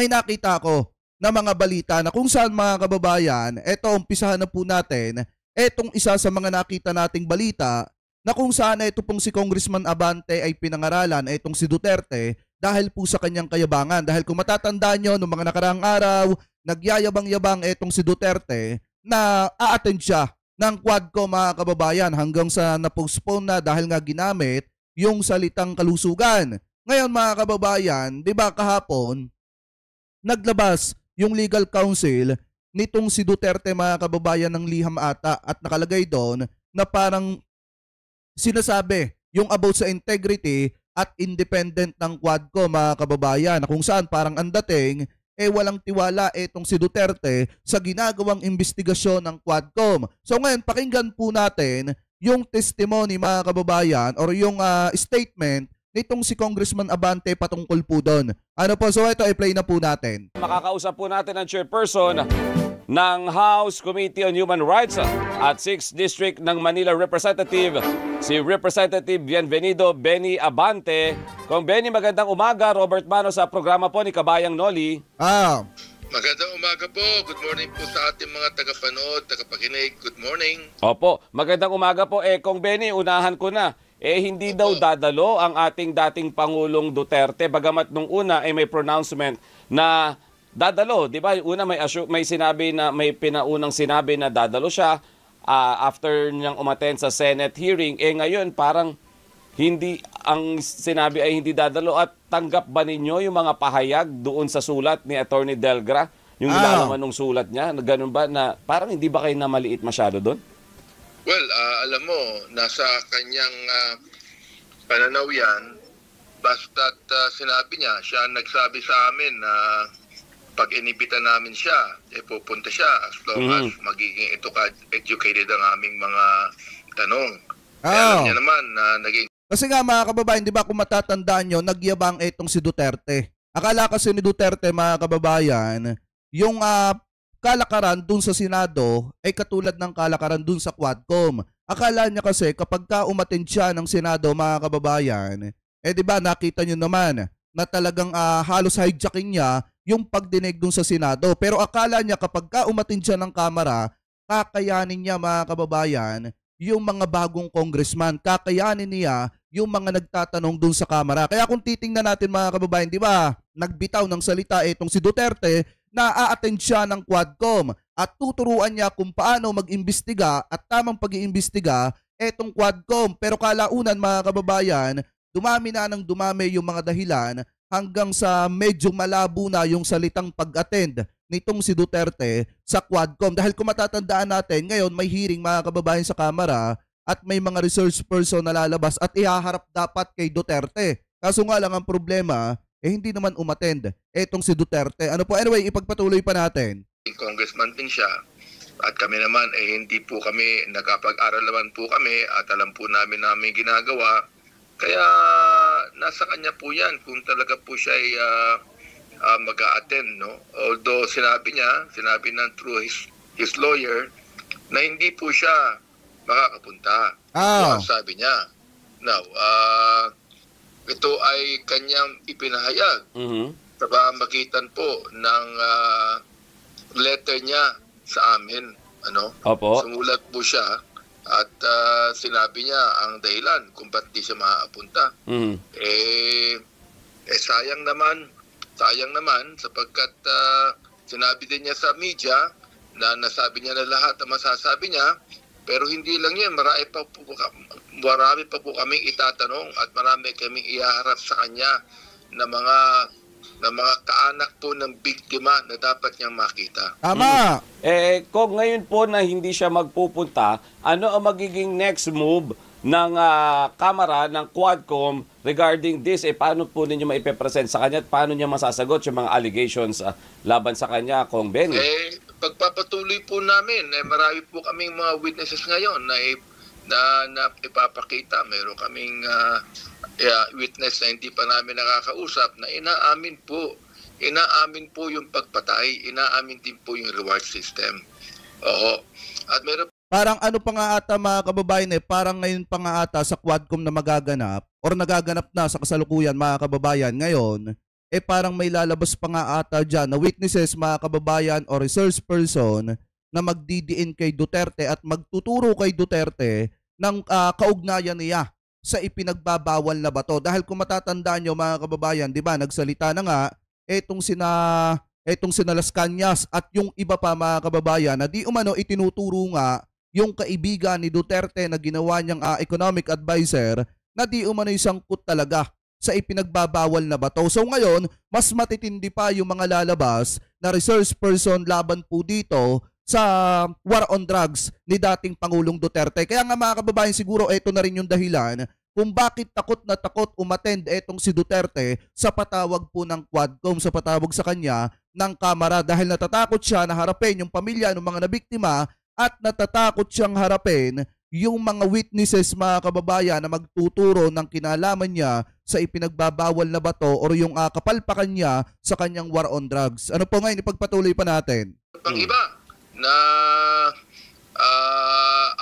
may nakita ko na mga balita na kung saan mga kababayan, eto umpisahan na po natin, etong isa sa mga nakita nating balita na kung saan ito pong si Congressman Abante ay pinangaralan, etong si Duterte, dahil po sa kanyang kayabangan. Dahil kung matatandaan nyo, noong mga nakaraang araw, nagyayabang-yabang etong si Duterte na a-attend siya ng Quadcom mga kababayan hanggang sa na-postpone na dahil nga ginamit yung salitang kalusugan. Ngayon mga kababayan, di ba kahapon, naglabas yung legal counsel nitong si Duterte mga kababayan ng liham ata at nakalagay doon na parang sinasabi yung about sa integrity at independent ng Quadcom mga kababayan, kung saan parang ang dating walang tiwala itong si Duterte sa ginagawang investigasyon ng Quadcom. So ngayon pakinggan po natin yung testimony mga kababayan or yung statement nitong si Congressman Abante patungkol po doon. Ano po, so ito i-play na po natin. Makakausap po natin ang chairperson ng House Committee on Human Rights at 6th District ng Manila Representative, si Representative Bienvenido Benny Abante. Kung Benny, magandang umaga. Robert Mano sa programa po ni Kabayang Noli. Magandang umaga po. Good morning po sa ating mga tagapanood, tagapakinig. Good morning. Opo, magandang umaga po. Kung Benny, unahan ko na. Hindi daw dadalo ang ating dating Pangulong Duterte. Bagamat nung una may pronouncement na dadalo, di ba? Una may sinabi na may pinaunang sinabi na dadalo siya after niyang umattend sa Senate hearing. Ngayon parang hindi ang sinabi ay hindi dadalo. At tanggap ba ninyo yung mga pahayag doon sa sulat ni Attorney Delgra? Yung nilalaman ng sulat niya, ganun ba na parang hindi ba kayo na maliit masyado doon? Well, alam mo, nasa kanyang pananaw yan, basta't sinabi niya, siya nagsabi sa amin na pag inibita namin siya, pupunta siya as long as magiging educated ang aming mga tanong. Alam niya naman na naging... Kasi nga mga kababayan, di ba kung matatandaan nyo, nagyabang itong si Duterte. Akala kasi ni Duterte mga kababayan, yung kalakaran dun sa Senado ay katulad ng kalakaran dun sa Quadcom. Akala niya kasi kapag umattend siya ng Senado mga kababayan, di ba nakita niyo naman na talagang halos hijacking niya yung pagdinig dun sa Senado. Pero akala niya kapag umattend siya ng Kamara, kakayanin niya mga kababayan yung mga bagong congressman, kakayanin niya yung mga nagtatanong dun sa Kamara. Kaya kung titingnan natin mga kababayan, di ba, nagbitaw ng salita itong si Duterte na a-attend siya ng Quadcom at tuturuan niya kung paano mag-imbestiga at tamang pag-iimbestiga etong Quadcom. Pero kalaunan mga kababayan, dumami na ng dumami yung mga dahilan hanggang sa medyo malabo na yung salitang pag-attend nitong si Duterte sa Quadcom. Dahil kung matatandaan natin, ngayon may hearing mga kababayan sa Kamara at may mga research person na lalabas at ihaharap dapat kay Duterte. Kaso nga lang ang problema, hindi naman umattend etong si Duterte. Ano po, anyway, ipagpatuloy pa natin. Congressman din siya at kami naman hindi po kami, nagkapag-aral naman po kami at alam po namin ginagawa. Kaya nasa kanya po yan kung talaga po siya ay mag-a-attend. No? Although sinabi na through his lawyer na hindi po siya makakapunta. So, sabi niya. Now, ito ay kanyang ipinahayag sa pamamagitan po ng letter niya sa amin. Opo. Sumulat po siya at sinabi niya ang dahilan kung ba't di siya makakapunta. Sayang naman sapagkat sinabi din niya sa media na nasabi niya na lahat ang masasabi niya. Pero hindi lang yan, marami pa po kaming itatanong at marami kaming ihaharap sa kanya na mga kaanak po ng biktima na dapat niyang makita. Tama! Kung ngayon po na hindi siya magpupunta, ano ang magiging next move ng Kamara, ng Quadcom regarding this? Paano po ninyo maipepresent sa kanya at paano niya masasagot yung mga allegations laban sa kanya, Kong Benny? Pagpapatuloy po namin, marami po kaming mga witnesses ngayon na ipapakita. Meron kaming witness na hindi pa namin nakakausap na inaamin po yung pagpatay, inaamin din po yung reward system. Oo. At meron Parang ano pa nga ata mga kababayan parang ngayon pa nga ata sa Quadcom na magaganap or nagaganap na sa kasalukuyan mga kababayan ngayon parang may lalabas pa nga ata dyan na witnesses, mga kababayan, o resource person na magdidiin kay Duterte at magtuturo kay Duterte ng kaugnayan niya sa ipinagbabawal na bato. Dahil kung matatandaan nyo, mga kababayan, di ba, nagsalita na nga etong sina Las Cañas at yung iba pa, mga kababayan, na di umano itinuturo nga yung kaibigan ni Duterte na ginawa niyang economic advisor na di umano sangkot talaga sa ipinagbabawal na bato. So ngayon, mas matitindi pa yung mga lalabas na resource person laban po dito sa war on drugs ni dating Pangulong Duterte. Kaya nga, mga kababayan, siguro ito na rin yung dahilan kung bakit takot na takot umattend etong si Duterte sa patawag po ng Quadcom, sa patawag sa kanya ng Kamara, dahil natatakot siya na harapin yung pamilya ng mga nabiktima at natatakot siyang harapin yung mga witnesses, mga kababayan, na magtuturo ng kinalaman niya sa ipinagbabawal na bato or yung kapalpakan niya sa kanyang war on drugs. Ano po ngayon, ipagpatuloy pa natin. Pang iba na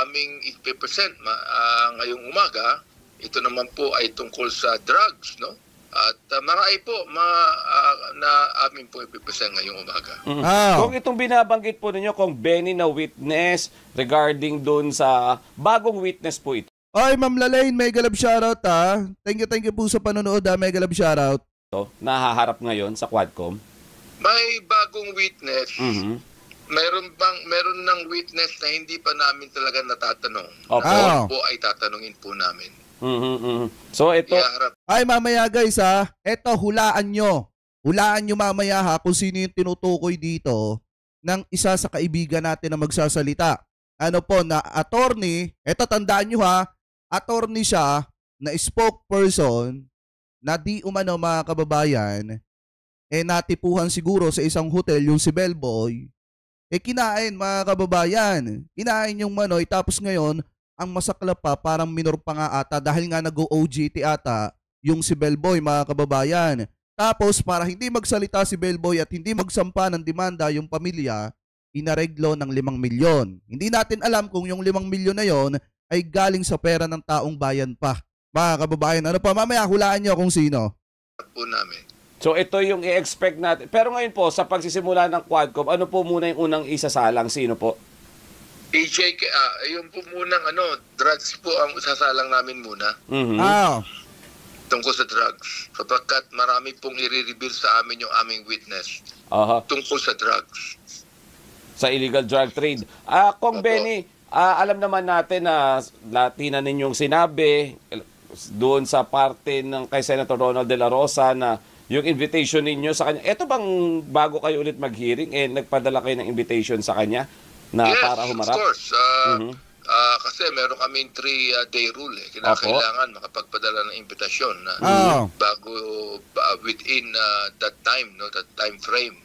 aming ipipresent ngayong umaga, ito naman po ay tungkol sa drugs, no? At marami po na amin po ipipresent ngayong umaga. Kung itong binabanggit po ninyo, kung Benny na witness regarding doon sa bagong witness po ito. Oy, Ma'am Lalaine, mega love shoutout ha. Thank you po sa panonood ha, mega love shoutout. Nahaharap ngayon sa Quadcom. May bagong witness. Meron ng witness na hindi pa namin talaga natatanong. Okay. Po ay tatanungin po namin. So ito, ay mamaya guys ha, eto hulaan nyo mamaya ha kung sino yung tinutukoy dito ng isa sa kaibigan natin na magsasalita. Ano po, na attorney, eto tandaan nyo ha, attorney siya na spokesperson na di umano, mga kababayan, natipuhan siguro sa isang hotel yung si Bellboy, kinain, mga kababayan, kinain yung Manoy, tapos ngayon ang masakla pa, parang minor pa nga ata dahil nga nag-OJT ata yung si Bellboy, mga kababayan. Tapos para hindi magsalita si Bellboy at hindi magsampa ng demanda yung pamilya, inareglo ng 5 milyon. Hindi natin alam kung yung 5 milyon na yon ay galing sa pera ng taong bayan pa. Mga kababayan, ano pa, mamaya hulaan nyo kung sino. Po namin. so ito yung i-expect natin. Pero ngayon po, sa pagsisimula ng Quadcom, ano po muna yung unang isasalang? Sino po? Yung po munang drugs po ang sasalang namin muna. Tungkol sa drugs. Sapagkat marami pong i-reveal sa amin yung aming witness. Tungkol sa drugs. Sa illegal drug trade. Kung Benny, alam naman natin na Latina ninyong sinabi doon sa parte ng kay Senator Ronald De La Rosa na yung invitation ninyo sa kanya. Ito bang bago kayo ulit mag-hearing, nagpadala kayo ng invitation sa kanya na yes, para humarap? Of course. Kasi meron kaming 3-day rule. Kinakailangan makapagpadala ng imbitasyon bago within that time, that time frame.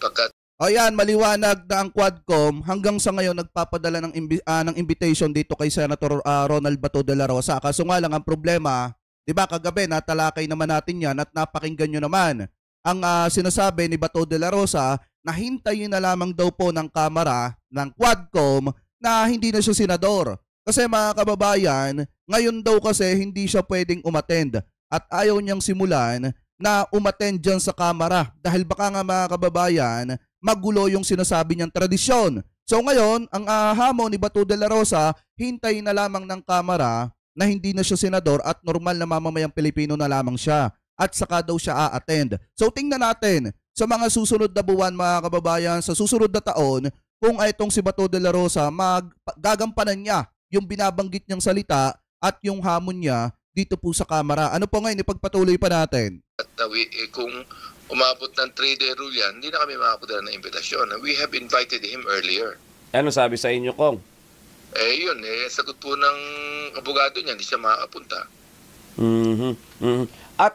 Pagkat Ayan, maliwanag na ang Quadcom hanggang sa ngayon nagpapadala ng invitation dito kay Senator Ronald Bato de la Rosa. Kaso nga lang ang problema, 'di ba, kagabi natalakay naman natin 'yan at napakinggan nyo naman ang sinasabi ni Bato de la Rosa na hintayin na lamang daw po ng Kamara ng Quadcom na hindi na siya senador. Kasi, mga kababayan, ngayon daw kasi hindi siya pwedeng umattend at ayaw niyang simulan na umattend dyan sa Kamara dahil baka nga, mga kababayan, magulo yung sinasabi niyang tradisyon. So ngayon, ang hamon ni Bato de la Rosa, hintayin na lamang ng Kamara na hindi na siya senador at normal na mamamayang Pilipino na lamang siya at saka daw siya a-attend. So tingnan natin sa mga susunod na buwan, mga kababayan, sa susunod na taon, kung itong si Bato de la Rosa gagampanan niya yung binabanggit niyang salita at yung hamon niya dito po sa Kamara. Ano po ngayon, ipagpatuloy pa natin. At kung umabot ng 3-day rule yan, hindi na kami makapadala ng imbitasyon. We have invited him earlier. Ano sabi sa inyo, Kong? Yun, sagot po ng abogado niya, hindi siya makakapunta. At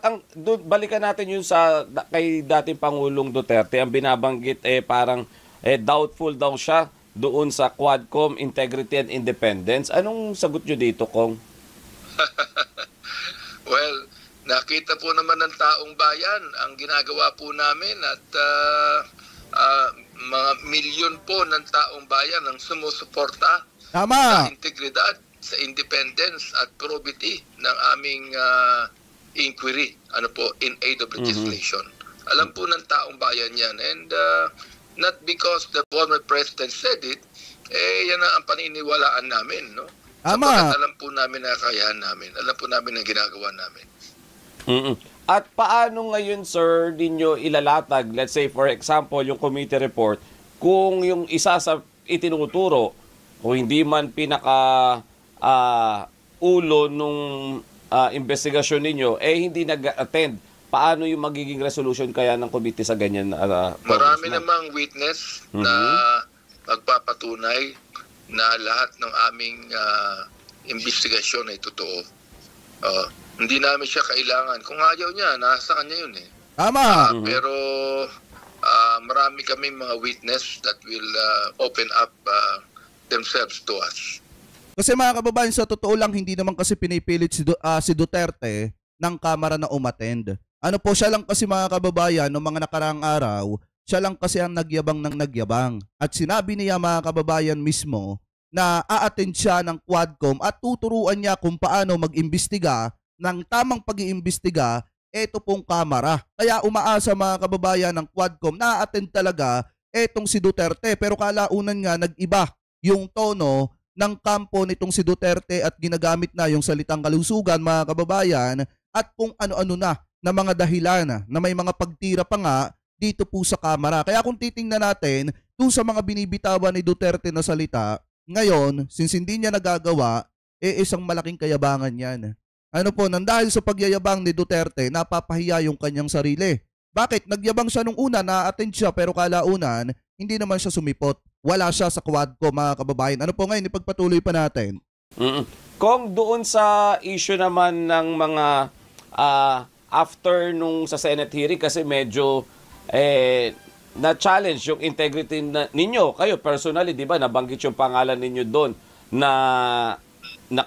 balikan natin yun sa kay dating Pangulong Duterte, ang binabanggit parang doubtful daw siya doon sa Quadcom integrity and independence. Anong sagot nyo dito, Kong? Well, nakita po naman ng taong bayan ang ginagawa po namin at mga milyon po ng taong bayan ang sumusuporta sa integridad, sa independence at probity ng aming inquiry in aid of legislation. Alam po ng taong bayan yan. And not because the former president said it, yan ang paniniwalaan namin, no? Sapagkat alam po namin na kakayahan namin. Alam po namin ang ginagawa namin. At paano ngayon, sir, ninyo ilalatag, let's say for example, yung committee report, kung yung isa sa itinuturo, kung hindi man ulo nung investigasyon ninyo, hindi nag-attend, paano yung magiging resolution kaya ng committee sa ganyan? Marami namang witness na magpapatunay na lahat ng aming investigasyon ay totoo. Hindi namin siya kailangan. Kung ayaw niya, nasa kanya yun eh. Tama. Pero marami kami mga witness that will open up themselves to us. Kasi mga kababayan, sa totoo lang, hindi naman kasi pinipilit si Duterte ng Kamara na umattend. Ano po, siya lang kasi mga kababayan, noong mga nakaraang araw, siya lang kasi ang nagyabang ng nagyabang. At sinabi niya mga kababayan mismo na a-attend siya ng Quadcom at tuturuan niya kung paano mag-imbestiga ng tamang pag-iimbestiga eto pong Kamara. Kaya umaasa mga kababayan ng Quadcom na a-attend talaga etong si Duterte. Pero kalaunan nga nag-iba yung tono ng kampo nitong si Duterte at ginagamit na yung salitang kalusugan mga kababayan at kung ano-ano na mga dahilan na may mga pagtira pa nga dito po sa Kamara. Kaya kung titingnan natin dun sa mga binibitawan ni Duterte na salita, ngayon, since hindi niya nagagawa, isang malaking kayabangan yan. Ano po, nang dahil sa pagyayabang ni Duterte, napapahiya yung kanyang sarili. Bakit? Nagyabang siya nung una, na-attend siya, pero kalaunan, hindi naman siya sumipot. Wala siya sa Quadcom mga kababayan. Ano po ngayon, ipagpatuloy pa natin. Kung doon sa issue naman ng mga after nung sa Senate hearing, kasi medyo na-challenge yung integrity ninyo. Kayo personally, di ba, nabanggit yung pangalan ninyo doon na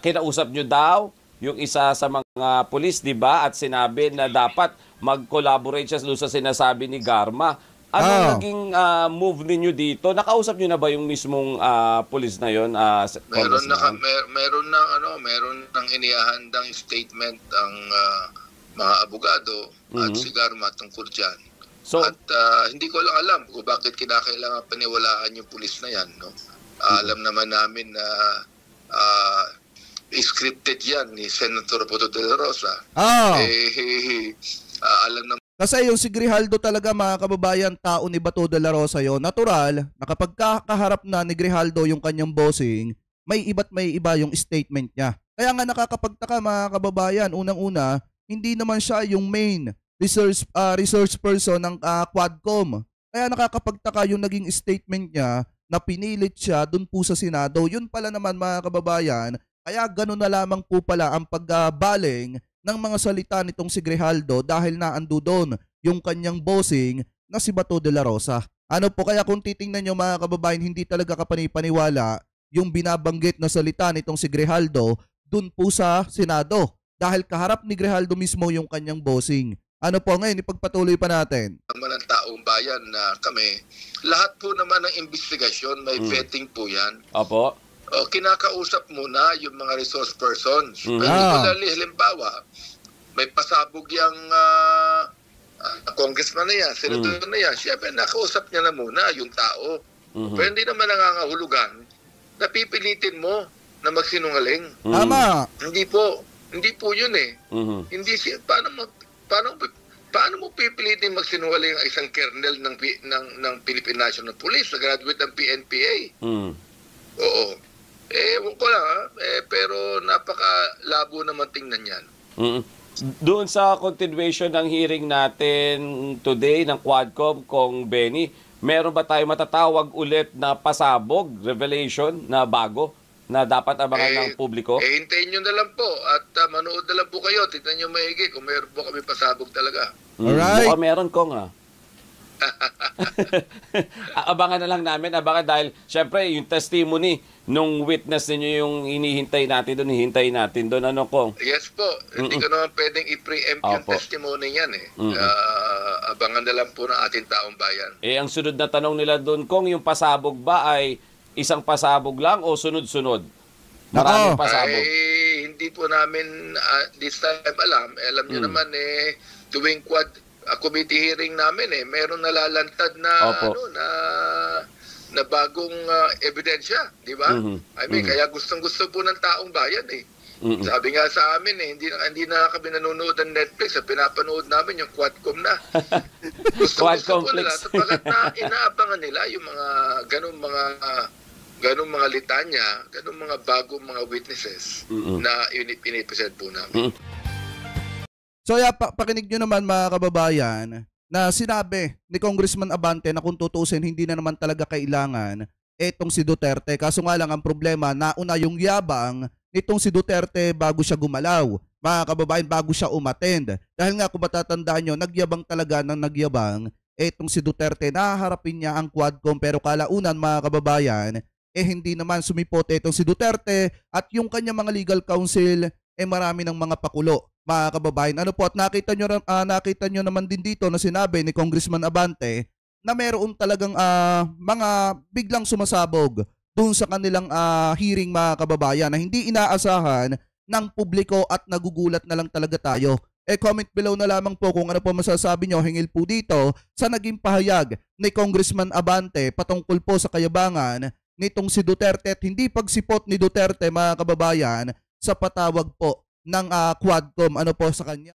kinausap nyo daw yung isa sa mga pulis, di ba? At sinabi na dapat mag-collaborate siya sa sinasabi ni Garma. Ano naging move ninyo dito? Nakausap nyo na ba yung mismong pulis na yon? Meron nang inihahandang statement ang mga abogado at si Garma tungkol dyan. So, at hindi ko lang alam kung bakit kinakailangan paniwalaan yung pulis na yan. No? Alam naman namin na scripted yan ni Senator Boto de la Rosa. Alam naman. Kasi yung si Grijaldo talaga mga kababayan, tao ni Bato de la Rosa yon. Natural na kapag kaharap na ni Grijaldo yung kanyang bossing, may iba't may iba yung statement niya. Kaya nga nakakapagtaka mga kababayan, unang-una, hindi naman siya yung main research person ng Quadcom. Kaya nakakapagtaka yung naging statement niya na pinilit siya dun po sa Senado. Yun pala naman mga kababayan, kaya gano'n na lamang po pala ang pagbaling ng mga salita nitong si Grijaldo dahil naando doon yung kanyang bossing na si Bato de la Rosa. Ano po, kaya kung titingnan nyo mga kababayan, hindi talaga kapanipaniwala yung binabanggit na salita nitong si Grijaldo dun po sa Senado. Dahil kaharap ni Grijaldo mismo yung kanyang bossing. Ano po ngayon, ipagpatuloy pa natin. Naman ang taong bayan na kami, lahat po naman ng investigasyon, may vetting po yan. Opo. Kinakausap muna yung mga resource persons. Particularly, halimbawa, may pasabog yung congressman na yan, senator na yan. Siyempre, nakausap niya na muna yung tao. Pero hindi naman nangangahulugan na pipilitin mo na magsinungaling. Tama. Hindi po yun eh. Hindi siya, paano mo pipilitin magsinungaling ang isang kernel ng Philippine National Police na graduate ng PNPA? Oo. Ewan ko lang pero napakalabo naman tingnan yan. Doon sa continuation ng hearing natin today ng Quadcom, Kong Benny, meron ba tayo matatawag ulit na pasabog, revelation na bago na dapat abangan ng publiko? Hintayin nyo na lang po at manood na lang po kayo. Tignan nyo maigi kung meron po kami pasabog talaga. Alright. Mukhang meron, Kong, abangan na lang namin, dahil syempre yung testimony nung witness ninyo yung hinihintay natin doon, ano Kong? Yes po, hindi ko naman pwedeng i-preempt yung testimony niyan abangan na lang po ng ating taong bayan. Ang sunod na tanong nila doon, Kong, yung pasabog ba ay isang pasabog lang o sunod-sunod? Maraming pasabog. Hindi po namin this time alam nyo naman tuwing committee hearing namin meron nalalantad na Opo. na bagong ebidensya, di ba? I mean, kaya gustong-gusto po ng taong bayan Sabi nga sa amin hindi na kami nanonood ng Netflix, pinapanood namin yung Quadcom na. Gusto po nila sapagkat na inaabangan nila yung mga ganung mga litanya, ganung mga bagong mga witnesses na pinipresent po namin. So pakinig nyo naman mga kababayan na sinabi ni Congressman Abante na kung tutuusin hindi na naman talaga kailangan etong si Duterte. Kaso nga lang ang problema, nauna yung yabang nitong si Duterte bago siya gumalaw. Mga kababayan, bago siya umattend. Dahil nga kung matatandaan nyo, nagyabang talaga ng nagyabang etong si Duterte. Nahaharapin niya ang Quadcom pero kalaunan mga kababayan, hindi naman sumipot etong si Duterte at yung kanya mga legal counsel marami ng mga pakulo. Mga kababayan, ano po, at nakita nyo naman din dito na sinabi ni Congressman Abante na meron talagang mga biglang sumasabog doon sa kanilang hearing mga kababayan na hindi inaasahan ng publiko at nagugulat na lang talaga tayo. Comment below na lamang po kung ano po masasabi nyo hingil po dito sa naging pahayag ni Congressman Abante patungkol po sa kayabangan nitong si Duterte at hindi pagsipot ni Duterte mga kababayan sa patawag po ng Quadcom ano po sa kanya.